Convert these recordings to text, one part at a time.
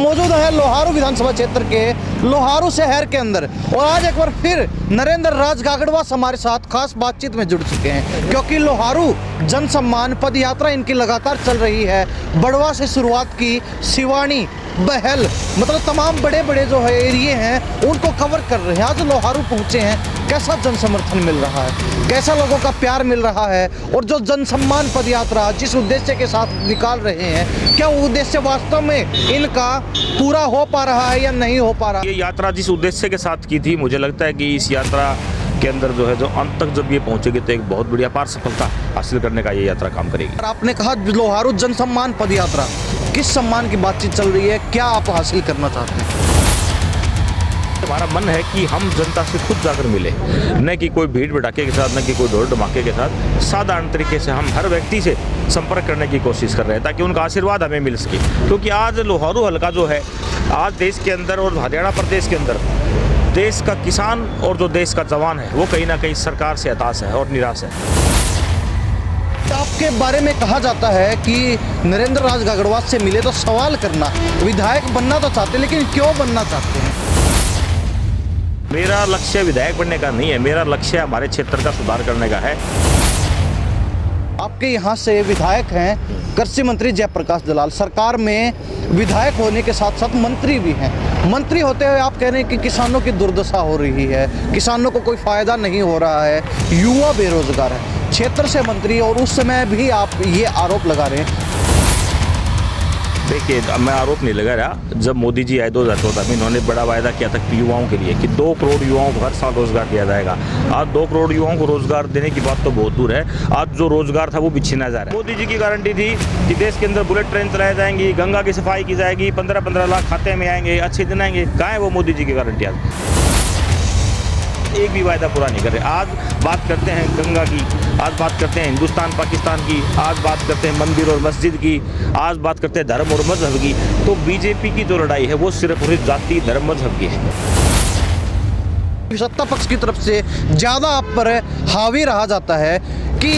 मौजूद है लोहारू विधानसभा क्षेत्र के लोहारू शहर के अंदर और आज एक बार फिर नरेंद्र राज गागड़वास हमारे साथ खास बातचीत में जुड़ चुके हैं क्योंकि लोहारू जन सम्मान पद यात्रा इनकी लगातार चल रही है। बड़वा से शुरुआत की, सिवानी, बहल, मतलब तमाम बड़े बड़े जो है एरिए हैं उनको कवर कर रहे हैं। आज लोहारू पहुंचे हैं, कैसा जन समर्थन मिल रहा है, कैसा लोगों का प्यार मिल रहा है और जो जन सम्मान पद यात्रा जिस उद्देश्य के साथ निकाल रहे हैं, क्या वो उद्देश्य वास्तव में इनका पूरा हो पा रहा है या नहीं हो पा रहा। ये यात्रा जिस उद्देश्य के साथ की थी, मुझे लगता है कि इस यात्रा के अंदर जो है जो अंत तक जब ये पहुंचेगी तो एक बहुत बड़ी अपार सफलता हासिल करने का ये यात्रा काम करेगी। आपने कहा लोहारू जन सम्मान पद यात्रा, किस सम्मान की बातचीत चल रही है, क्या आप हासिल करना चाहते हैं? हमारा मन है कि हम जनता से खुद जाकर मिले, न कि कोई भीड़ भड़ाके के साथ, न कि कोई ढोल धमाके के साथ। साधारण तरीके से हम हर व्यक्ति से संपर्क करने की कोशिश कर रहे हैं ताकि उनका आशीर्वाद हमें मिल सके। क्योंकि आज लोहारू हल्का जो है, आज देश के अंदर और हरियाणा प्रदेश के अंदर देश का किसान और जो देश का जवान है वो कहीं ना कहीं सरकार से हताश है और निराश है। आपके बारे में कहा जाता है कि नरेंद्र राज गागड़वास से मिले तो सवाल करना, विधायक बनना तो चाहते लेकिन क्यों बनना चाहते हैं? मेरा लक्ष्य विधायक बनने का नहीं है, मेरा लक्ष्य हमारे क्षेत्र का सुधार करने का है। आपके यहाँ से विधायक हैं कृषि मंत्री जयप्रकाश दलाल, सरकार में विधायक होने के साथ साथ मंत्री भी हैं। मंत्री होते हुए आप कह रहे हैं कि किसानों की दुर्दशा हो रही है, किसानों को कोई फायदा नहीं हो रहा है, युवा बेरोजगार है। क्षेत्र से मंत्री और उस समय भी आप ये आरोप लगा रहे हैं। देखिए, मैं आरोप नहीं लगा रहा। जब मोदी जी आए 2014 में, इन्होंने बड़ा वायदा किया था युवाओं के लिए कि 2 करोड़ युवाओं को हर साल रोजगार दिया जाएगा। आज 2 करोड़ युवाओं को रोजगार देने की बात तो बहुत दूर है, आज जो रोजगार था वो भी छीना जा रहा है। मोदी जी की गारंटी थी कि देश के अंदर बुलेट ट्रेन चलाई जाएंगी, गंगा की सफाई की जाएगी, 15-15 लाख खाते में आएंगे, अच्छे दिन आएंगे। कहाँ है वो मोदी जी की गारंटी? आज एक भी वायदा पूरा नहीं कर रहे। आज बात करते हैं गंगा की, आज बात करते हैं हिंदुस्तान पाकिस्तान की, आज बात करते हैं मंदिर और मस्जिद की, आज बात करते हैं धर्म और मजहब की। तो बीजेपी की जो लड़ाई है वो सिर्फ और जाति, धर्म, मजहब की है। सत्ता पक्ष की तरफ से ज़्यादा आप पर हावी रहा जाता है कि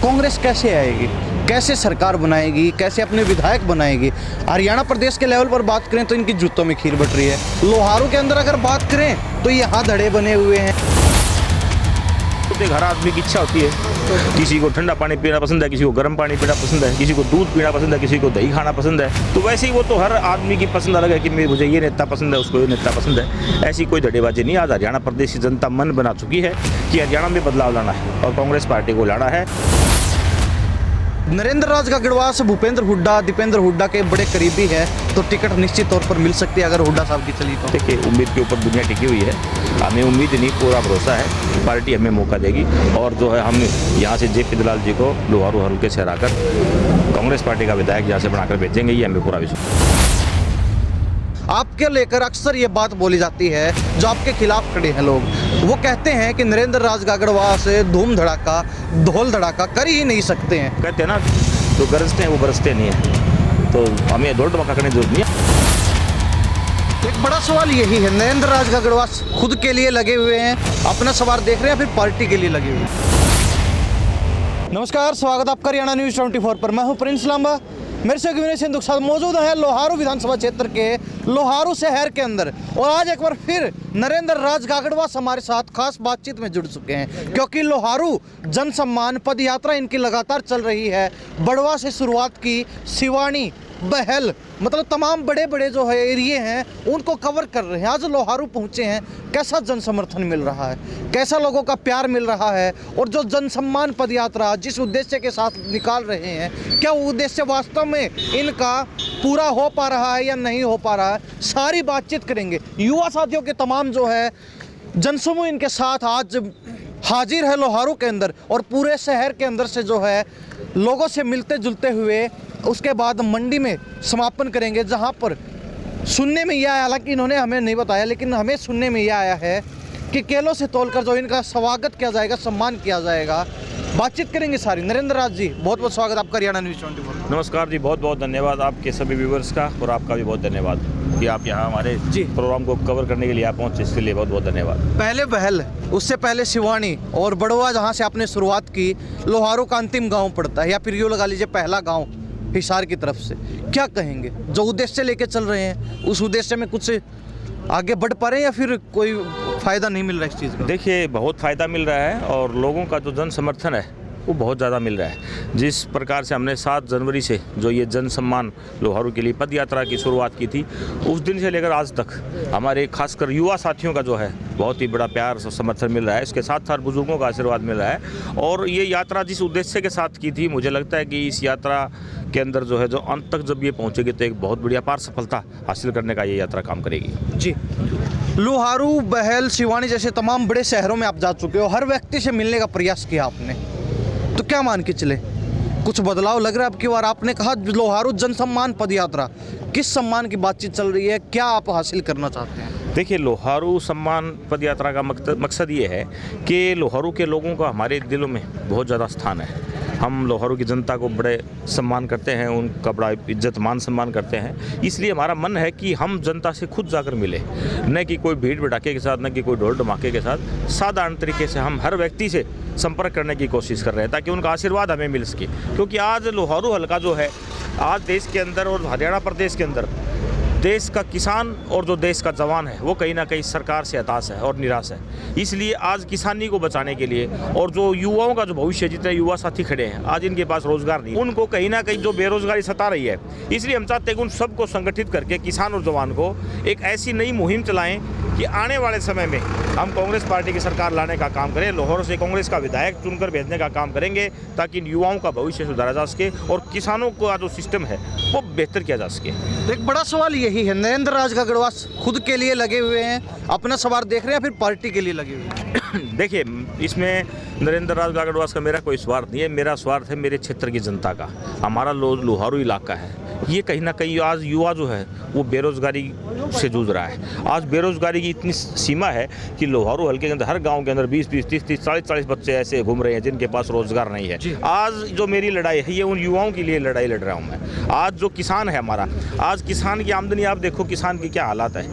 कांग्रेस कैसे आएगी, कैसे सरकार बनाएगी, कैसे अपने विधायक बनाएगी। हरियाणा प्रदेश के लेवल पर बात करें तो इनकी जूतों में खीर बट रही है। लोहारू के अंदर अगर बात करें तो यहाँ धड़े बने हुए हैं। हर आदमी की इच्छा होती है, किसी को ठंडा पानी पीना पसंद है, किसी को गर्म पानी पीना पसंद है, किसी को दूध पीना पसंद है, किसी को दही खाना पसंद है। तो वैसे ही वो तो हर आदमी की पसंद अलग है कि मुझे ये नेता पसंद है, उसको ये नेता पसंद है। ऐसी कोई धड़ेबाजी नहीं। आज हरियाणा प्रदेश की जनता मन बना चुकी है कि हरियाणा में बदलाव लाना है और कांग्रेस पार्टी को लाना है। नरेंद्र राज गागड़वास भूपेंद्र हुड्डा, दीपेंद्र हुड्डा के बड़े करीबी है, तो टिकट निश्चित तौर पर मिल सकती है अगर हुड्डा साहब की चली तो। देखिए, उम्मीद के ऊपर दुनिया टिकी हुई है। हमें उम्मीद नहीं, पूरा भरोसा है पार्टी हमें मौका देगी और जो है हम यहाँ से जेपी दलाल जी को लोहारू हल्के से हराकर कांग्रेस पार्टी का विधायक यहाँ से बनाकर भेजेंगे, ये हमें पूरा विश्वास। आपके लेकर अक्सर ये बात बोली जाती है, जो आपके खिलाफ खड़े हैं लोग, वो कहते हैं कि नरेंद्र राज गागड़वास धूम धड़ाका, ढोल धड़ाका कर ही नहीं सकते हैं। कहते हैं ना, जो गरजते हैं वो बरसते नहीं है, तो हमें ढोल धमाका करने की जरूरत नहीं है। एक बड़ा सवाल यही है, नरेंद्र राज गागड़वास खुद के लिए लगे हुए हैं, अपना सवार देख रहे हैं, फिर पार्टी के लिए लगे हुए हैं। नमस्कार, स्वागत आपका हरियाणा न्यूज़ 24 पर। मैं हूं प्रिंस लांबा, मेरे से विनय के साथ मौजूद है लोहारू विधानसभा क्षेत्र के लोहारू शहर के अंदर और आज एक बार फिर नरेंद्र राज गागड़वास हमारे साथ खास बातचीत में जुड़ चुके हैं क्योंकि लोहारू जन सम्मान पद यात्रा इनकी लगातार चल रही है। बड़वा से शुरुआत की, सिवानी, बहल, मतलब तमाम बड़े बड़े जो है एरिए हैं उनको कवर कर रहे हैं। आज लोहारू पहुंचे हैं, कैसा जन समर्थन मिल रहा है, कैसा लोगों का प्यार मिल रहा है और जो जन सम्मान पद यात्रा जिस उद्देश्य के साथ निकाल रहे हैं, क्या वो उद्देश्य वास्तव में इनका पूरा हो पा रहा है या नहीं हो पा रहा है, सारी बातचीत करेंगे। युवा साथियों के तमाम जो है जनसमूह इनके साथ आज हाजिर है लोहारू के अंदर और पूरे शहर के अंदर से जो है लोगों से मिलते जुलते हुए उसके बाद मंडी में समापन करेंगे, जहां पर सुनने में यह आया, हालांकि इन्होंने हमें नहीं बताया, लेकिन हमें सुनने में यह आया है कि केलों से तोलकर जो इनका स्वागत किया जाएगा, सम्मान किया जाएगा। बातचीत करेंगे सारी। नरेंद्र राज जी, बहुत बहुत स्वागत आपका हरियाणा न्यूज़ 24। नमस्कार जी, बहुत बहुत धन्यवाद आपके सभी व्यूवर्स का और आपका भी बहुत धन्यवाद कि आप यहाँ हमारे प्रोग्राम को कवर करने के लिए आप पहुँचे, इसके लिए बहुत बहुत धन्यवाद। पहले बहल, उससे पहले सिवानी और बड़वा, जहाँ से आपने शुरुआत की, लोहारू का अंतिम गाँव पड़ता है या फिर यूँ लगा लीजिए पहला गाँव हिसार की तरफ से, क्या कहेंगे? जो उद्देश्य लेके चल रहे हैं उस उद्देश्य में कुछ आगे बढ़ पा रहे हैं या फिर कोई फ़ायदा नहीं मिल रहा है इस चीज़ का? देखिए, बहुत फ़ायदा मिल रहा है और लोगों का जो जन समर्थन है वो बहुत ज़्यादा मिल रहा है। जिस प्रकार से हमने 7 जनवरी से जो ये जन सम्मान लोहारू के लिए पद यात्रा की शुरुआत की थी, उस दिन से लेकर आज तक हमारे खासकर युवा साथियों का जो है बहुत ही बड़ा प्यार समर्थन मिल रहा है। इसके साथ साथ बुजुर्गों का आशीर्वाद मिल रहा है और ये यात्रा जिस उद्देश्य के साथ की थी, मुझे लगता है कि इस यात्रा के अंदर जो है जो अंत तक जब ये पहुँचेगी तो एक बहुत बड़ी अपार सफलता हासिल करने का ये यात्रा काम करेगी। जी, लोहारू, बहल, सिवानी जैसे तमाम बड़े शहरों में आप जा चुके हो, हर व्यक्ति से मिलने का प्रयास किया आपने, तो क्या मान के चले कुछ बदलाव लग रहा है अब की बार? आपने कहा लोहारू जन सम्मान पद यात्रा, किस सम्मान की बातचीत चल रही है, क्या आप हासिल करना चाहते हैं? देखिए, लोहारू सम्मान पद यात्रा का मकसद ये है कि लोहारू के लोगों का हमारे दिलों में बहुत ज़्यादा स्थान है। हम लोहारू की जनता को बड़े सम्मान करते हैं, उनका बड़ा इज्जत मान सम्मान करते हैं। इसलिए हमारा मन है कि हम जनता से खुद जाकर मिले, न कि कोई भीड़ भड़ाके के साथ, न कि कोई ढोल ढमाके के साथ। साधारण तरीके से हम हर व्यक्ति से संपर्क करने की कोशिश कर रहे हैं ताकि उनका आशीर्वाद हमें मिल सके। क्योंकि आज लोहारू हल्का जो है, आज देश के अंदर और हरियाणा प्रदेश के अंदर देश का किसान और जो देश का जवान है वो कहीं ना कहीं सरकार से हताश है और निराश है। इसलिए आज किसानी को बचाने के लिए और जो युवाओं का जो भविष्य, जितने युवा साथी खड़े हैं आज इनके पास रोजगार नहीं, उनको कहीं ना कहीं जो बेरोजगारी सता रही है, इसलिए हम चाहते हैं कि उन सबको संगठित करके किसान और जवान को एक ऐसी नई मुहिम चलाएं कि आने वाले समय में हम कांग्रेस पार्टी की सरकार लाने का काम करें। लाहौर से कांग्रेस का विधायक चुनकर भेजने का काम करेंगे ताकि इन युवाओं का भविष्य सुधारा जा सके और किसानों का जो सिस्टम है वो बेहतर किया जा सके। एक बड़ा सवाल यही है, नरेंद्र राज का गढ़वास खुद के लिए लगे हुए हैं, अपना सवार देख रहे हैं, फिर पार्टी के लिए लगे हुए हैं? देखिए, इसमें नरेंद्र राज गागड़वास का मेरा कोई स्वार्थ नहीं है। मेरा स्वार्थ है मेरे क्षेत्र की जनता का। हमारा लोहारू इलाका है, ये कहीं ना कहीं आज युवा जो है वो बेरोजगारी से जूझ रहा है। आज बेरोजगारी की इतनी सीमा है कि लोहारू हल्के के अंदर हर गांव के अंदर 20-20, 30-30, 40-40 बच्चे ऐसे घूम रहे हैं जिनके पास रोजगार नहीं है। आज जो मेरी लड़ाई है ये उन युवाओं के लिए लड़ाई लड़ रहा हूँ मैं। आज जो किसान है हमारा, आज किसान की आमदनी आप देखो, किसान की क्या हालात है।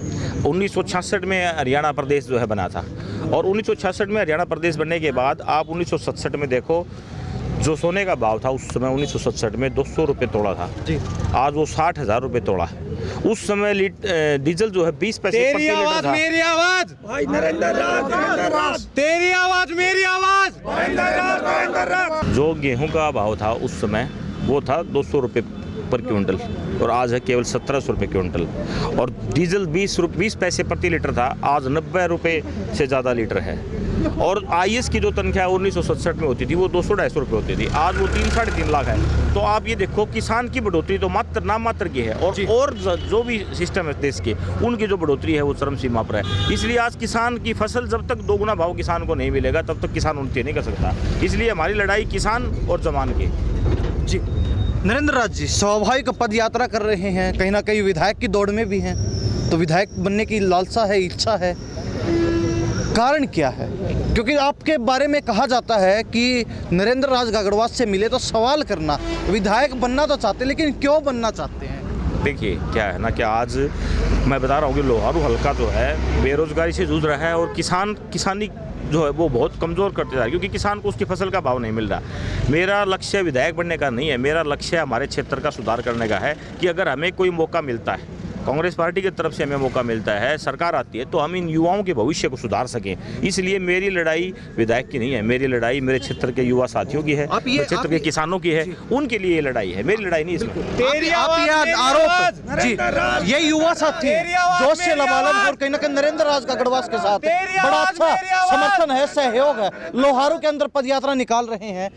1966 में हरियाणा प्रदेश जो है बना था और 1966 में हरियाणा प्रदेश बनने के बाद आप 1967 में देखो, जो सोने का भाव था उस समय 1967 में 200 रुपये तोड़ा था जी, आज वो 60,000 रुपये तोड़ा है। उस समय डीजल जो है 20 पैसे प्रति लीटर था। मेरी आवाज भाई नरेंद्र राज, तेरी आवाज मेरी आवाज भाई नरेंद्र राज। जो गेहूं का भाव था उस समय वो था 200 रुपये पर क्विंटल और आज है केवल 1700 रुपये क्विंटल। और डीजल 20 पैसे प्रति लीटर था, आज 90 रुपये से ज़्यादा लीटर है। और IAS की जो तनख्वाह 1967 में होती थी वो 200-250 रुपये होती थी, आज वो 3-3.5 लाख है। तो आप ये देखो, किसान की बढ़ोतरी तो मात्र नाम मात्र की है और जो भी सिस्टम है देश के, उनकी जो बढ़ोतरी है वो चरम सीमा पर है। इसलिए आज किसान की फसल जब तक दोगुना भाव किसान को नहीं मिलेगा तब तक किसान उन्नति नहीं कर सकता। इसलिए हमारी लड़ाई किसान और जवान की। जी, नरेंद्र राज जी स्वाभाविक पद यात्रा कर रहे हैं, कहीं ना कहीं विधायक की दौड़ में भी हैं, तो विधायक बनने की लालसा है, इच्छा है, कारण क्या है? क्योंकि आपके बारे में कहा जाता है कि नरेंद्र राज गागड़वास से मिले तो सवाल करना, विधायक बनना तो चाहते लेकिन क्यों बनना चाहते हैं? देखिए, क्या है ना कि आज मैं बता रहा हूँ कि लोहारू हल्का जो है बेरोजगारी से जूझ रहा है और किसानी जो है वो बहुत कमज़ोर करते जा रहा है, क्योंकि किसान को उसकी फसल का भाव नहीं मिल रहा। मेरा लक्ष्य विधायक बनने का नहीं है, मेरा लक्ष्य हमारे क्षेत्र का सुधार करने का है कि अगर हमें कोई मौका मिलता है, कांग्रेस पार्टी की तरफ से हमें मौका मिलता है, सरकार आती है, तो हम इन युवाओं के भविष्य को सुधार सकें। इसलिए मेरी लड़ाई विधायक की नहीं है, मेरी लड़ाई मेरे क्षेत्र के युवा साथियों की है, मेरे क्षेत्र के किसानों की है, उनके लिए ये लड़ाई है, मेरी लड़ाई नहीं इसमें। आरोप जी, ये युवा साथी जोश से लबालब और कहीं ना कहीं नरेंद्र राज गागड़वास के साथ बड़ा अच्छा समर्थन है, सहयोग है, लोहारू के अंदर पदयात्रा निकाल रहे हैं।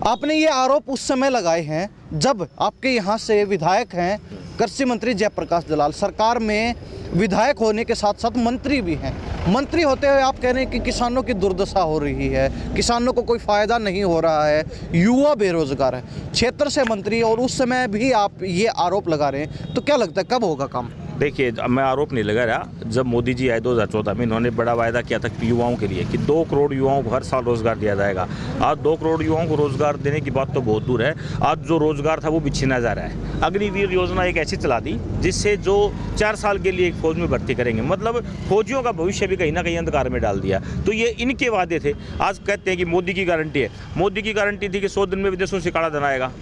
आपने ये आरोप उस समय लगाए हैं जब आपके यहाँ से विधायक हैं कृषि मंत्री जयप्रकाश दलाल, सरकार में विधायक होने के साथ साथ मंत्री भी हैं। मंत्री होते हुए आप कह रहे हैं कि किसानों की दुर्दशा हो रही है, किसानों को कोई फ़ायदा नहीं हो रहा है, युवा बेरोजगार है, क्षेत्र से मंत्री, और उस समय भी आप ये आरोप लगा रहे हैं, तो क्या लगता है कब होगा काम? देखिए, मैं आरोप नहीं लगा रहा। जब मोदी जी आए 2014 में, इन्होंने बड़ा वायदा किया था युवाओं के लिए कि 2 करोड़ युवाओं को हर साल रोजगार दिया जाएगा। आज 2 करोड़ युवाओं को रोजगार देने की बात तो बहुत दूर है, आज जो रोजगार था वो भी छीना जा रहा है। अग्निवीर योजना एक ऐसी चला दी जिससे जो 4 साल के लिए एक फौज में भर्ती करेंगे, मतलब फौजियों का भविष्य भी कहीं ना कहीं अंधकार में डाल दिया। तो ये इनके वादे थे। आज कहते हैं कि मोदी की गारंटी है, मोदी की गारंटी थी कि 100 दिन में विदेशों से काला धन आएगा,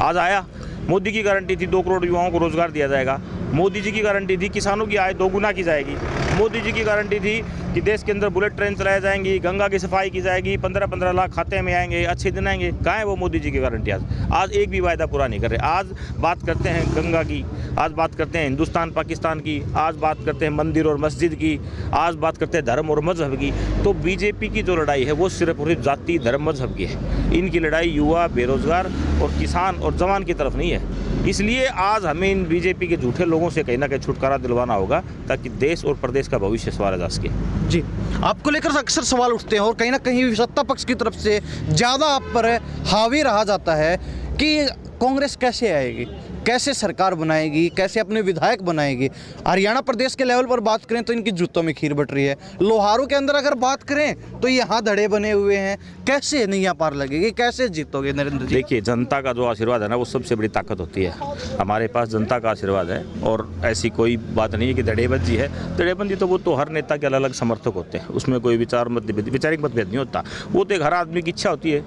आज आया। मोदी की गारंटी थी 2 करोड़ युवाओं को रोजगार दिया जाएगा। मोदी जी की गारंटी थी किसानों की आय 2 गुना की जाएगी। मोदी जी की गारंटी थी कि देश के अंदर बुलेट ट्रेन चलाई जाएंगी, गंगा की सफाई की जाएगी, 15-15 लाख खाते में आएंगे, अच्छे दिन आएंगे। कहाँ है वो मोदी जी की गारंटी? आज एक भी वायदा पूरा नहीं कर रहे। आज बात करते हैं गंगा की, आज बात करते हैं हिंदुस्तान पाकिस्तान की, आज बात करते हैं मंदिर और मस्जिद की, आज बात करते हैं धर्म और मजहब की। तो बीजेपी की जो लड़ाई है वो सिर्फ और सिर्फ जाति, धर्म, मजहब की है। इनकी लड़ाई युवा, बेरोजगार और किसान और जवान की तरफ नहीं है। इसलिए आज हमें इन बीजेपी के झूठे लोगों से कहीं ना कहीं छुटकारा दिलवाना होगा ताकि देश और प्रदेश का भविष्य संवारा जा सके। जी, आपको लेकर अक्सर सवाल उठते हैं और कहीं ना कहीं सत्ता पक्ष की तरफ से ज़्यादा आप पर हावी रहा जाता है कि कांग्रेस कैसे आएगी, कैसे सरकार बनाएगी, कैसे अपने विधायक बनाएगी। हरियाणा प्रदेश के लेवल पर बात करें तो इनकी जूतों में खीर बट रही है। लोहारू के अंदर अगर बात करें तो यहाँ धड़े बने हुए हैं। कैसे नहीं यहाँ पार लगेगी, कैसे जीतोगे नरेंद्र जी? देखिए, जनता का जो आशीर्वाद है ना वो सबसे बड़ी ताकत होती है। हमारे पास जनता का आशीर्वाद है और ऐसी कोई बात नहीं है कि धड़ेबंदी है। धड़ेबंदी तो वो तो हर नेता के अलग अलग समर्थक होते हैं, उसमें कोई वैचारिक मतभेद नहीं होता। वो तो एक हर आदमी की इच्छा होती है।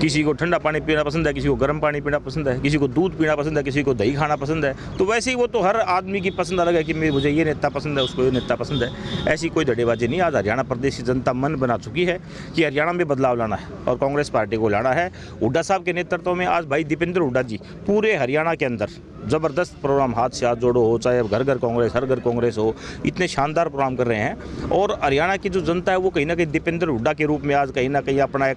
किसी को ठंडा पानी पीना पसंद है, किसी को गर्म पानी पीना पसंद है, किसी को दूध पीना पसंद है, किसी को दही खाना पसंद है। तो वैसे ही वो तो हर आदमी की पसंद अलग है कि मुझे ये नेता पसंद है, उसको ये नेता पसंद है। ऐसी कोई धड़ेबाजी नहीं। आज हरियाणा प्रदेश की जनता मन बना चुकी है कि हरियाणा में बदलाव लाना है और कांग्रेस पार्टी को लाना है। हुड्डा साहब के नेतृत्व में आज भाई दीपेंद्र हुड्डा जी पूरे हरियाणा के अंदर ज़बरदस्त प्रोग्राम, हाथ से हाथ जोड़ो हो, चाहे घर घर कांग्रेस, हर घर कांग्रेस हो, इतने शानदार प्रोग्राम कर रहे हैं। और हरियाणा की जो जनता है वो कहीं ना कहीं दीपेंद्र हुड्डा के रूप में आज कहीं ना कहीं अपना एक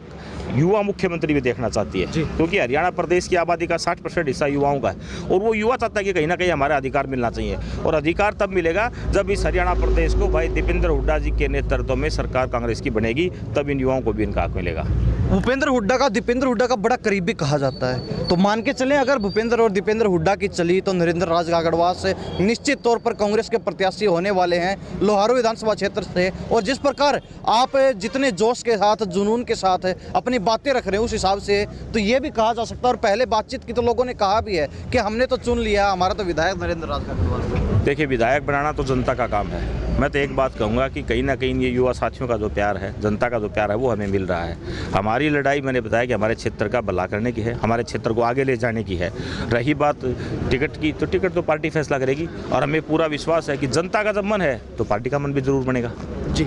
युवा मुख्यमंत्री भी देखना चाहती है, क्योंकि हरियाणा प्रदेश की आबादी का 60% हिस्सा युवाओं का है और वो युवा चाहता है कि कहीं ना कहीं हमारा अधिकार मिलना चाहिए। और अधिकार तब मिलेगा जब इस हरियाणा प्रदेश को भाई दीपेंद्र हुड्डा जी के नेतृत्व में सरकार कांग्रेस की बनेगी, तब इन युवाओं को भी इनका हक मिलेगा। भूपेंद्र हुड्डा का दीपेंद्र हुड्डा का बड़ा करीबी कहा जाता है, तो मान के चलें अगर भूपेंद्र और दीपेंद्र हुड्डा की चली तो नरेंद्र राज गागड़वास से निश्चित तौर पर कांग्रेस के प्रत्याशी होने वाले हैं लोहारू विधानसभा क्षेत्र से। और जिस प्रकार आप जितने जोश के साथ, जुनून के साथ अपनी बातें रख रहे हैं उस हिसाब से तो ये भी कहा जा सकता है, और पहले बातचीत की तो लोगों ने कहा भी है कि हमने तो चुन लिया, हमारा तो विधायक नरेंद्र राज गागड़वास है। देखिए, विधायक बनाना तो जनता का काम है। मैं तो एक बात कहूँगा कि कहीं ना कहीं ये युवा साथियों का जो प्यार है, जनता का जो प्यार है वो हमें मिल रहा है। हमारी लड़ाई, मैंने बताया कि हमारे क्षेत्र का भला करने की है, हमारे क्षेत्र को आगे ले जाने की है। रही बात टिकट की, तो टिकट तो पार्टी फैसला करेगी और हमें पूरा विश्वास है कि जनता का जब मन है तो पार्टी का मन भी जरूर बनेगा। जी,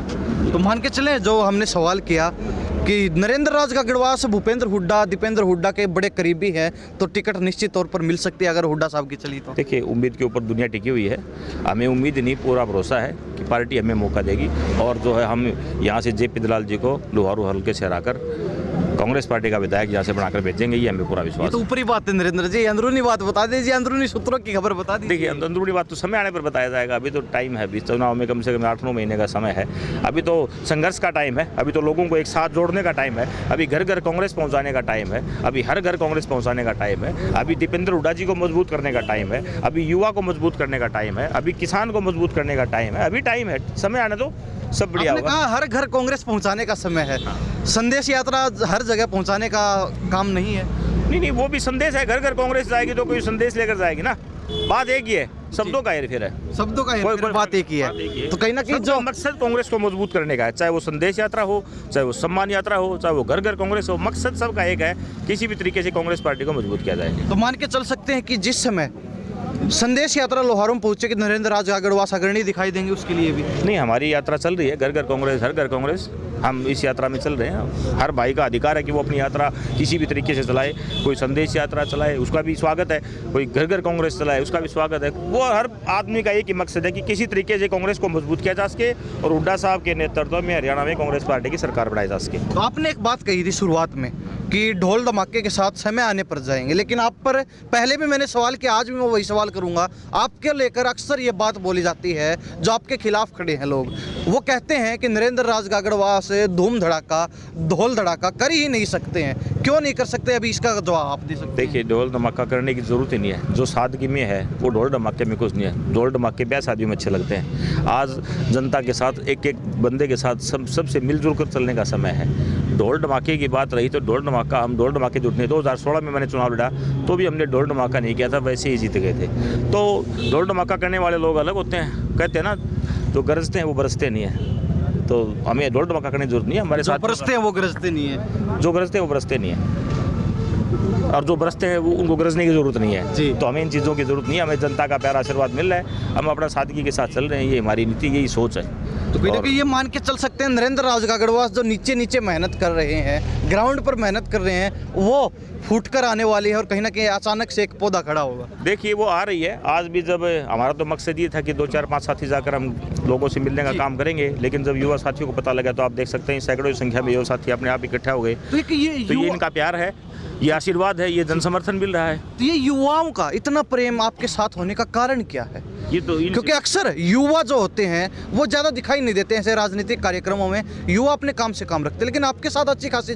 तो मान के चलें जो हमने सवाल किया कि नरेंद्र राज गागड़वास भूपेंद्र हुड्डा, दीपेंद्र हुड्डा के बड़े करीबी हैं, तो टिकट निश्चित तौर पर मिल सकती है अगर हुड्डा साहब की चली तो। देखिए, उम्मीद के ऊपर दुनिया टिकी हुई है। हमें उम्मीद नहीं, पूरा भरोसा है कि पार्टी हमें मौका देगी और जो है हम यहाँ से जेपी दलाल जी को लोहारू हल्के से हराकर कांग्रेस पार्टी का विधायक यहाँ से बनाकर भेजेंगे, ये हमें पूरा विश्वास है। तो ऊपरी बात है नरेंद्र जी, अंदरूनी बात बता दीजिए, अंदरूनी सूत्रों की खबर बता दीजिए। देखिए, अंदरूनी बात तो समय आने पर बताया जाएगा। अभी तो टाइम है, अभी चुनाव में कम से कम 8-9 महीने का समय है। अभी तो संघर्ष का टाइम है, अभी तो लोगों को एक साथ जोड़ने का टाइम है, अभी घर घर कांग्रेस पहुंचाने का टाइम है, अभी हर घर कांग्रेस पहुंचाने का टाइम है, अभी दीपेंद्र हुड्डा जी को मजबूत करने का टाइम है, अभी युवा को मजबूत करने का टाइम है, अभी किसान को मजबूत करने का टाइम है। अभी टाइम है, समय आने दो, सब बढ़िया आपने होगा। कहा हर घर कांग्रेस पहुंचाने का समय है, संदेश यात्रा हर जगह पहुंचाने का काम नहीं है। नहीं, वो भी संदेश है। घर घर कांग्रेस जाएगी तो कोई संदेश लेकर जाएगी ना। बात एक ही है, शब्दों का हेरफेर है, शब्दों का हेरफेर, बात एक ही है। तो कहीं ना कहीं जो मकसद कांग्रेस को मजबूत करने का है, चाहे वो संदेश यात्रा हो, चाहे वो सम्मान यात्रा हो, चाहे वो घर घर कांग्रेस हो, मकसद सबका एक है, किसी भी तरीके से कांग्रेस पार्टी को मजबूत किया जाए। तो मान के चल सकते हैं कि जिस समय संदेश यात्रा लोहारू में पहुंचे कि नरेंद्र राज गागड़वास अग्रणी दिखाई देंगे उसके लिए भी नहीं, हमारी यात्रा चल रही है, घर घर कांग्रेस, हर घर कांग्रेस। हम इस यात्रा में चल रहे हैं। हर भाई का अधिकार है कि वो अपनी यात्रा किसी भी तरीके से चलाए। कोई संदेश यात्रा चलाए, उसका भी स्वागत है। कोई घर घर कांग्रेस चलाए, उसका भी स्वागत है। वो हर आदमी का एक ही मकसद है कि किसी तरीके से कांग्रेस को मजबूत किया जा सके और हुड्डा साहब के नेतृत्व में हरियाणा में कांग्रेस पार्टी की सरकार बनाई जा सके। तो आपने एक बात कही थी शुरुआत में कि ढोल धमाके के साथ समय आने पर जाएंगे, लेकिन आप पर पहले भी मैंने सवाल किया, आज भी मैं वही सवाल करूंगा। आपके लेकर अक्सर ये बात बोली जाती है, जो आपके खिलाफ खड़े हैं लोग, वो कहते हैं कि नरेंद्र राज गागड़वास धूम धड़ाका, ढोल धड़ाका कर ही नहीं सकते हैं। क्यों नहीं कर सकते? अभी इसका जवाब आप दे सकते हैं। देखिए, ढोल धमाका करने की जरूरत ही नहीं है। जो सादगी में है वो ढोल धमाके में कुछ नहीं है। ढोल धमाके ब्याह शादियों में अच्छे लगते हैं। आज जनता के साथ, एक एक बंदे के साथ सबसे मिलजुल कर चलने का समय है। ढोल धमाके की बात रही तो ढोल धमाका, हम ढोल धमाके जुटने 2016 में मैंने चुनाव लड़ा तो भी हमने ढोल धमाका नहीं किया था, वैसे ही जीत गए थे। तो ढोल धमाका करने वाले लोग अलग होते हैं, कहते हैं ना, जो गरजते हैं वो बरसते नहीं है। तो हमें ढोल धमाका करने की जरूरत नहीं है। हमारे साथ बरसते हैं वो गरजते नहीं है, जो गरजते हैं वो बरसते नहीं है। और जो बरसते हैं वो उनको गरजने की जरूरत नहीं जी। है। तो हमें इन चीज़ों की जरूरत नहीं है, हमें जनता का प्यारा आशीर्वाद मिल रहा है, हम अपना सादगी के साथ चल रहे हैं, ये हमारी नीति, यही सोच है। तो कहीं ना और- कहीं ये मान के चल सकते हैं नरेंद्र राज गागड़वास जो नीचे नीचे मेहनत कर रहे हैं, ग्राउंड पर मेहनत कर रहे हैं, वो फूट कर आने वाली है और कहीं ना कहीं अचानक से एक पौधा खड़ा होगा। देखिए वो आ रही है। आज भी जब हमारा तो मकसद ये था कि 2 4 5 साथी जाकर हम लोगों से मिलने का काम करेंगे, लेकिन जब युवा साथियों को पता लगा तो आप देख सकते हैं सैकड़ों की संख्या में युवा साथी अपने आप इकट्ठा हो गए। तो तो ये इनका प्यार है, ये आशीर्वाद है, ये जन समर्थन मिल रहा है। तो ये युवाओं का इतना प्रेम आपके साथ होने का कारण क्या है? ये तो क्योंकि अक्सर युवा जो होते हैं वो ज़्यादा दिखाई नहीं देते हैं ऐसे राजनीतिक कार्यक्रमों में, युवा अपने काम से काम रखते हैं, लेकिन आपके साथ अच्छी खासी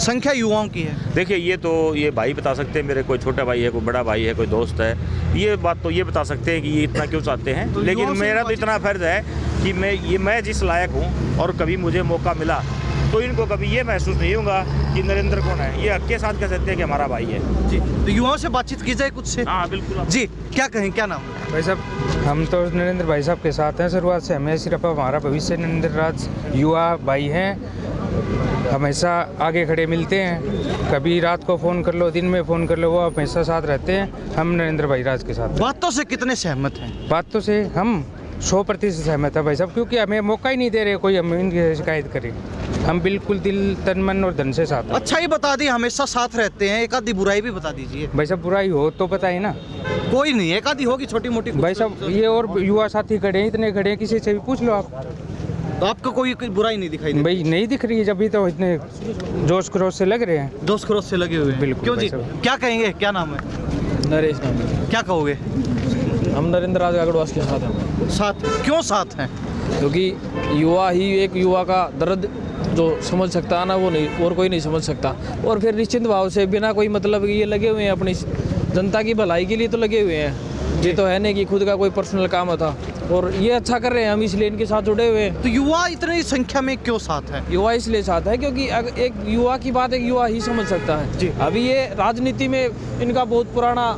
संख्या युवाओं की है। देखिए ये भाई बता सकते हैं, मेरे कोई छोटा भाई है, कोई बड़ा भाई है, कोई दोस्त है, ये बात तो ये बता सकते हैं कि ये इतना क्यों चाहते हैं। तो लेकिन युवाओं से मेरा तो इतना फर्ज है कि मैं जिस लायक हूँ और कभी मुझे मौका मिला तो इनको कभी ये महसूस नहीं होगा कि नरेंद्र कौन है, ये हक के साथ कह सकते हैं कि हमारा भाई है। जी, तो युवाओं से बातचीत की जाए कुछ से। हाँ बिल्कुल। जी, क्या कहें, क्या नाम? भाई साहब, हम तो नरेंद्र भाई साहब के साथ हैं शुरुआत से, हमें सिर्फ हमारा भविष्य नरेंद्र राज युवा भाई हैं, हमेशा आगे खड़े मिलते हैं, कभी रात को फ़ोन कर लो, दिन में फ़ोन कर लो, वो हमेशा साथ रहते हैं। हम नरेंद्र भाई राज के साथ। बातों से कितने सहमत हैं? बातों से हम 100% सहमत है भाई साहब, क्योंकि हमें मौका ही नहीं दे रहे कोई हम इनकी शिकायत करें। हम बिल्कुल दिल तन मन और धन से साथ हैं। अच्छा ही बता दी, हमेशा साथ रहते हैं, एक आधी बुराई भी बता दीजिए। भाई साहब बुराई हो तो बताइए ना। कोई नहीं, एक आधी होगी छोटी मोटी। भाई साहब ये और युवा साथी खड़े हैं, इतने खड़े हैं, किसी से भी पूछ लो आप। तो आपको कोई बुराई नहीं दिखाई देती? भाई नहीं दिख रही है, जब भी तो इतने जोश खरोश से लग रहे हैं। दोस्त खरोश से लगे हुए हैं। बिल्कुल क्यों भाई जी, साहब। क्या कहेंगे, क्या नाम है? नरेश नाम है। क्या कहोगे? हम नरेंद्र राज गागड़वास के साथ हैं, साथ क्यों साथ हैं? क्योंकि युवा ही एक युवा का दर्द जो समझ सकता है ना, वो नहीं और कोई नहीं समझ सकता। और फिर निश्चिंत भाव से बिना कोई मतलब ये लगे हुए हैं, अपनी जनता की भलाई के लिए तो लगे हुए हैं। ये तो है नहीं कि खुद का कोई पर्सनल काम था, और ये अच्छा कर रहे हैं, हम इसलिए इनके साथ जुड़े हुए हैं। तो युवा इतनी संख्या में क्यों साथ है? युवा इसलिए साथ है क्योंकि एक युवा की बात एक युवा ही समझ सकता है। जी। अभी ये राजनीति में इनका बहुत पुराना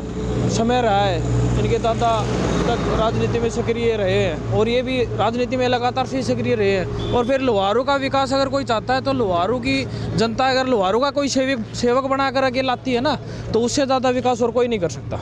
समय रहा है, इनके दादा तक राजनीति में सक्रिय रहे हैं और ये भी राजनीति में लगातार से सक्रिय रहे हैं। और फिर लोहारू का विकास अगर कोई चाहता है तो लोहारू की जनता अगर लोहारू का कोई सेवक बनाकर आगे लाती है ना, तो उससे ज़्यादा विकास और कोई नहीं कर सकता।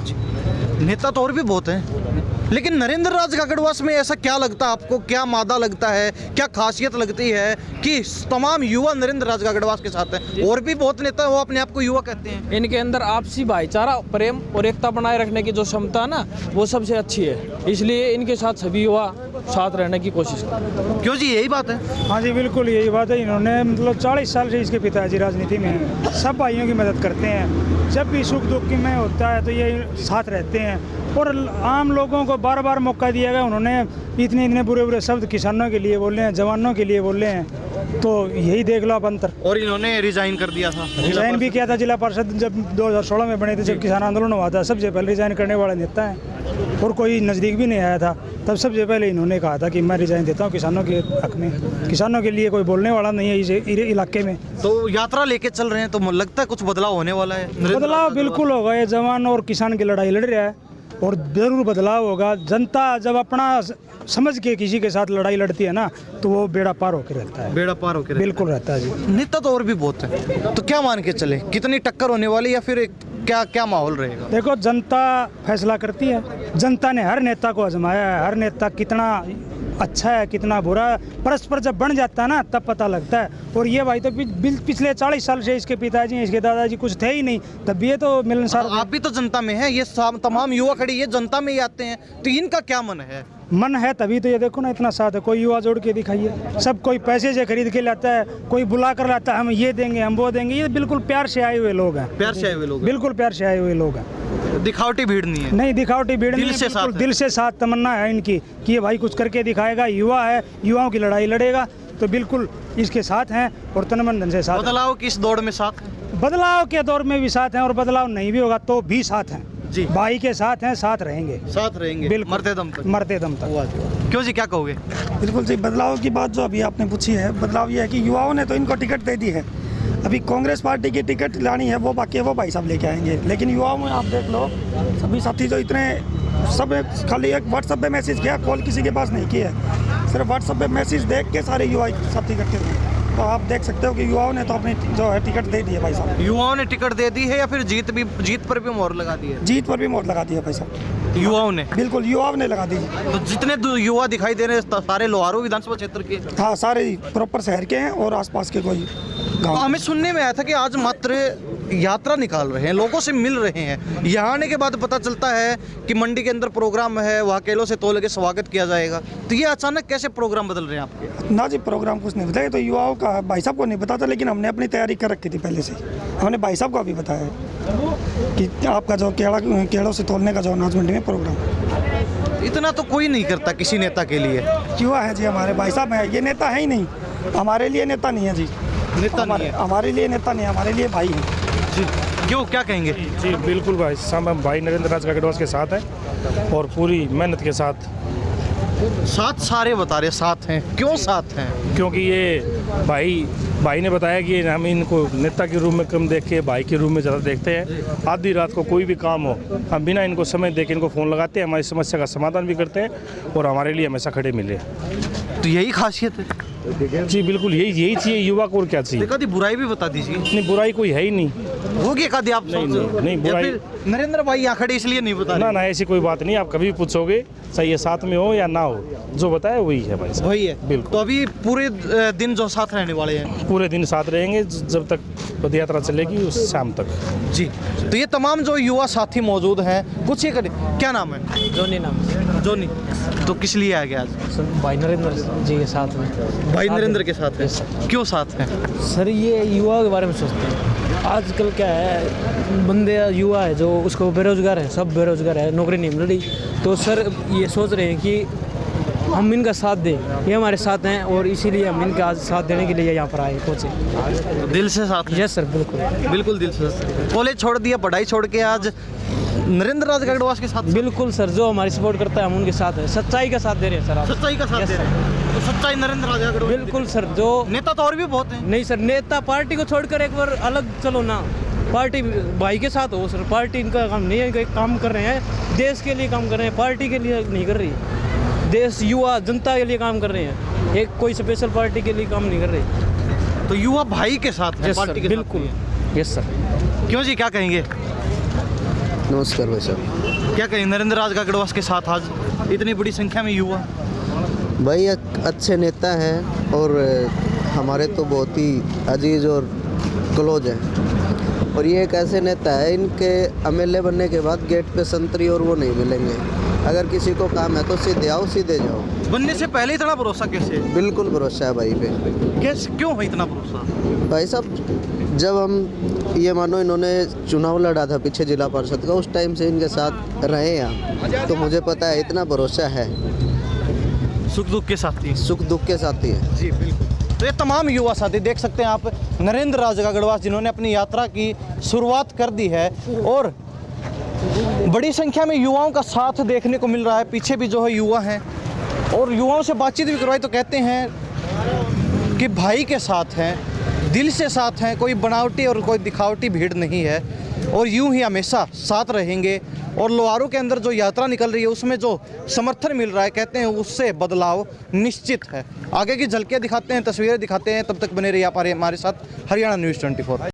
नेता तो और भी बहुत हैं, लेकिन नरेंद्र राज गागड़वास में ऐसा क्या लगता है आपको, क्या मादा लगता है, क्या खासियत लगती है कि तमाम युवा नरेंद्र राज गागड़वास के साथ हैं? और भी बहुत नेता हैं, वो अपने आप को युवा कहते हैं। इनके अंदर आपसी भाईचारा, प्रेम और एकता बनाए रखने की जो क्षमता है ना, वो सबसे अच्छी है, इसलिए इनके साथ सभी युवा साथ रहने की कोशिश करते हैं। क्यों जी, यही बात है? हाँ जी बिल्कुल यही बात है। इन्होंने मतलब 40 साल से इसके पिताजी राजनीति में हैं, सब भाइयों की मदद करते हैं, जब भी सुख दुख में होता है तो ये साथ रहते हैं। और आम लोगों को बार बार मौका दिया गया, उन्होंने इतने इतने बुरे बुरे शब्द किसानों के लिए बोले हैं, जवानों के लिए बोले हैं, तो यही देख लो आप अंतर। और इन्होंने रिजाइन कर दिया था। रिजाइन भी किया था जिला परिषद जब 2016 में बने थे, जब किसान आंदोलन हुआ था, सबसे पहले रिजाइन करने वाले नेता हैं, और कोई नज़दीक भी नहीं आया था। तब सबसे पहले इन्होंने कहा था कि मैं रिजाइन देता हूँ किसानों के हक में, किसानों के लिए कोई बोलने वाला नहीं है इस इलाके में। तो यात्रा लेके चल रहे हैं, तो लगता है कुछ बदलाव होने वाला है। बदलाव बिल्कुल होगा, ये जवान और किसान की लड़ाई लड़ रहा है और जरूर बदलाव होगा। जनता जब अपना समझ के किसी के साथ लड़ाई लड़ती है ना, तो वो बेड़ा पार होकर रहता है। बेड़ा पार होकर बिल्कुल रहता है जी। नेता तो और भी बहुत है, तो क्या मान के चले, कितनी टक्कर होने वाली, या फिर क्या क्या माहौल रहेगा? देखो जनता फैसला करती है, जनता ने हर नेता को आजमाया है, हर नेता कितना अच्छा है कितना बुरा है, परस्पर जब बन जाता है ना तब पता लगता है। और ये भाई तो पिछले 40 साल से इसके पिताजी इसके दादाजी कुछ थे ही नहीं, तब भी ये तो मिलनसार। आप भी तो जनता में है, ये तमाम युवा खड़ी ये जनता में ही आते हैं, तो इनका क्या मन है? मन है तभी तो ये देखो ना इतना साथ है। कोई युवा जोड़ के दिखाइए, सब कोई पैसे से खरीद के लाता है, कोई बुला कर लाता है, हम ये देंगे हम वो देंगे। ये बिल्कुल प्यार से आए हुए लोग हैं, प्यार से आए हुए लोग, बिल्कुल प्यार से आए हुए लोग हैं। दिखावटी भीड़ नहीं है। नहीं दिखावटी भीड़ नहीं, से साथ है। दिल से साथ तमन्ना है इनकी कि ये भाई कुछ करके दिखाएगा, युवा है, युवाओं की लड़ाई लड़ेगा, तो बिल्कुल इसके साथ हैं और तन मन धन से साथ हैं। बदलाव किस दौड़ में साथ है? बदलाव के दौर में भी साथ हैं, और बदलाव नहीं भी होगा तो भी साथ हैं जी। भाई के साथ हैं, साथ रहेंगे, साथ रहेंगे बिल्कुल मरते दम तक। मरते दम तक। क्यों जी, क्या कहोगे? बिल्कुल जी, बदलाव की बात जो अभी आपने पूछी है, बदलाव ये है कि युवाओं ने तो इनको टिकट दे दी है। अभी कांग्रेस पार्टी की टिकट लानी है वो बाकी है, वो भाई साहब लेके आएंगे। लेकिन युवाओं में आप देख लो, सभी साथी जो इतने सब खाली एक व्हाट्सएप पे मैसेज किया, कॉल किसी के पास नहीं किया है, सिर्फ व्हाट्सएप पे मैसेज देख के सारे युवा साथी करते थे। तो आप देख सकते हो कि युवाओं ने तो अपनी जो है टिकट दे दी है भाई साहब। युवाओं ने टिकट दे दी है या फिर जीत पर भी मोहर लगा दी है? जीत पर भी मोहर लगा दी है भाई साहब। युवाओं ने? बिल्कुल युवाओं ने लगा दी। तो जितने युवा दिखाई दे रहे हैं सारे लोहारू विधानसभा क्षेत्र के? हाँ, सारे प्रॉपर शहर के हैं और आसपास के कोई तो गाँव। हमें सुनने में आया था कि आज मात्र यात्रा निकाल रहे हैं, लोगों से मिल रहे हैं। यहाँ आने के बाद पता चलता है कि मंडी के अंदर प्रोग्राम है, वहाँ केलों से तोल के स्वागत किया जाएगा। तो ये अचानक कैसे प्रोग्राम बदल रहे हैं आपके? ना जी, प्रोग्राम कुछ नहीं बताया, तो युवाओं का भाई साहब को नहीं पता था, लेकिन हमने अपनी तैयारी कर रखी थी पहले से ही। हमने भाई साहब को भी बताया कि आपका जो केलों से तोलने का जो अनाज मंडी में प्रोग्राम। इतना तो कोई नहीं करता किसी नेता के लिए। युवा है जी, हमारे भाई साहब हैं, ये नेता है ही नहीं, हमारे लिए नेता नहीं है जी। नेता नहीं है? हमारे लिए नेता नहीं, हमारे लिए भाई है जी। क्यों, क्या कहेंगे? जी बिल्कुल भाई साहब, हम भाई नरेंद्र राज गढ़वास के साथ हैं और पूरी मेहनत के साथ। साथ सारे बता रहे साथ हैं, क्यों साथ हैं? क्योंकि ये भाई ने बताया कि हम इनको नेता के रूप में कम देख के भाई के रूप में ज़्यादा देखते हैं। आधी रात को कोई भी काम हो, हम बिना इनको समय दे के इनको फ़ोन लगाते हैं, हमारी समस्या का समाधान भी करते हैं और हमारे लिए हमेशा खड़े मिले। तो यही खासियत है जी बिल्कुल, यही चाहिए युवा को, और क्या चाहिए। एक आधी बुराई भी बता दीजिए। नहीं, बुराई कोई है ही नहीं। होगी एक आधी, आप नहीं, या बुराई फिर नरेंद्र भाई यहाँ खड़े इसलिए नहीं बता ना रहे? ना, ऐसी कोई बात नहीं। आप कभी भी पूछोगे, चाहे ये साथ में हो या ना हो, जो बताया वही है भाई साहब। वही है बिल्कुल। तो अभी पूरे दिन जो साथ रहने वाले हैं? पूरे दिन साथ रहेंगे जब तक पद यात्रा चलेगी, उस शाम तक। जी। तो ये तमाम जो युवा साथी मौजूद हैं, कुछ ये क्या नाम है? जोनी नाम से। जोनी। तो किस लिए आ गया आज? भाई नरेंद्र जी के साथ में। भाई नरेंद्र के साथ है? क्यों साथ हैं? सर ये युवा के बारे में सोचते हैं। आजकल क्या है, बंदे युवा है जो उसको बेरोजगार है, सब बेरोजगार है, नौकरी नहीं मिल रही। तो सर ये सोच रहे हैं कि हम इनका साथ दें, ये हमारे साथ हैं और इसीलिए हम इनका आज साथ देने के लिए यहाँ पर आए, पहुँचे। दिल से साथ हैं? यस सर, बिल्कुल बिल्कुल दिल से। कॉलेज छोड़ दिया, पढ़ाई छोड़ के आज नरेंद्र राज गढ़वास के साथ? बिल्कुल सर, जो हमारी सपोर्ट करता है हम उनके साथ हैं, सच्चाई का साथ दे रहे हैं सर आप। सच्चाई का साथ Yes, दे रहे हैं। तो सच्चाई नरेंद्र राज गढ़वास? बिल्कुल सर, जो नेता तो और भी बहुत हैं। नहीं सर, नेता पार्टी को छोड़कर एक बार अलग चलो ना, पार्टी भाई के साथ हो सर। पार्टी इनका काम नहीं है, इनका काम कर रहे हैं, देश के लिए काम कर रहे हैं, पार्टी के लिए नहीं कर रही। देश युवा जनता के लिए काम कर रहे हैं, एक कोई स्पेशल पार्टी के लिए काम नहीं कर रहे। तो युवा भाई के साथ है, यस पार्टी सर, के बिल्कुल। साथ? Yes sir. क्यों जी, क्या कहेंगे? नमस्कार भाई साहब। क्या कहेंगे नरेंद्र राज गढ़वास के साथ आज इतनी बड़ी संख्या में युवा? भाई अच्छे नेता हैं और हमारे तो बहुत ही अजीज और क्लोज हैं, और ये एक ऐसे नेता है, इनके एमएलए बनने के बाद गेट पे संतरी और वो नहीं मिलेंगे। अगर किसी को काम है तो सीधे आओ सीधे जाओ। बनने से पहले इतना भरोसा कैसे? बिल्कुल भरोसा है भाई पे। कैसे, क्यों है इतना भरोसा? भाई साहब, जब हम ये मानो इन्होंने चुनाव लड़ा था पीछे जिला परिषद का, उस टाइम से इनके साथ रहे हैं, तो मुझे पता है इतना भरोसा है। सुख दुख के साथी? सुख दुख के साथी है जी बिल्कुल। तो ये तमाम युवा साथी देख सकते हैं आप, नरेंद्र राज गढ़वास जिन्होंने अपनी यात्रा की शुरुआत कर दी है और बड़ी संख्या में युवाओं का साथ देखने को मिल रहा है। पीछे भी जो है युवा हैं और युवाओं से बातचीत भी करवाई तो कहते हैं कि भाई के साथ हैं, दिल से साथ हैं, कोई बनावटी और कोई दिखावटी भीड़ नहीं है और यूं ही हमेशा साथ रहेंगे। और लोहारू के अंदर जो यात्रा निकल रही है उसमें जो समर्थन मिल रहा है, कहते हैं उससे बदलाव निश्चित है। आगे की झलकियाँ दिखाते हैं, तस्वीरें दिखाते हैं। तब तक बने रहिए आप हमारे साथ। हरियाणा न्यूज़ 24।